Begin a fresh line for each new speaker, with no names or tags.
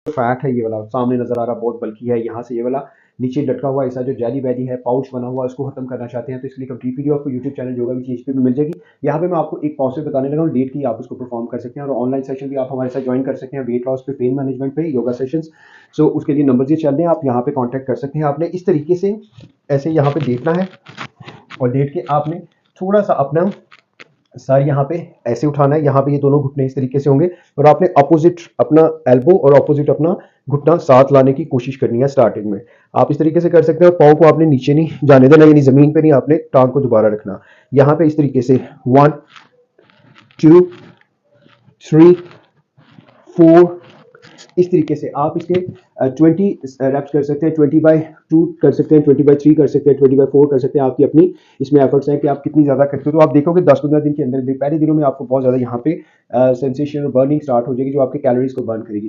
Fat है ये वाला सामने नजर आ रहा बहुत बल्कि है, यहाँ से ये वाला नीचे लटका हुआ ऐसा जो जेली बैली है पाउच बना हुआ उसको खत्म करना चाहते हैं तो इसके लिए कंप्लीट वीडियो आपको यूट्यूब चैनल योगा की चीज पे भी मिल जाएगी। यहाँ पे मैं आपको एक प्रोसेस बताने लगा हूँ डेट की, आप उसको परफॉर्म कर सकते हैं और ऑनलाइन सेशन भी आप हमारे साथ ज्वाइन कर सकते हैं वेट लॉस पे, पेन मैनेजमेंट पे, योगा सेशंस। सो उसके लिए नंबर ये चल रहे हैं, आप यहाँ पे कॉन्टैक्ट कर सकते हैं। आपने इस तरीके से ऐसे यहाँ पे देखना है और लेट के आपने थोड़ा सा अपना सर यहाँ पे ऐसे उठाना है, यहाँ पे ये दोनों घुटने इस तरीके से होंगे और आपने अपोजिट अपना एल्बो और अपोजिट अपना घुटना साथ लाने की कोशिश करनी है। स्टार्टिंग में आप इस तरीके से कर सकते हैं और पाँव को आपने नीचे नहीं जाने देना, यानी जमीन पे नहीं, आपने टांग को दोबारा रखना। यहाँ पे इस तरीके से 1 2 3 4 इस तरीके से आप इसके 20 रेप्स कर सकते हैं, 20/2 कर सकते हैं, 20/3 कर सकते हैं, 20/4 कर सकते हैं। आपकी अपनी इसमें एफर्ट्स हैं कि आप कितनी ज़्यादा करते हो। तो आप देखोगे 10-15 दिन के अंदर पहले दिनों में आपको बहुत ज़्यादा यहाँ पे सेंसेशन और बर्निंग स्टार्ट हो जाएगी जो आपके कैलोरीज को बर्न करेगी।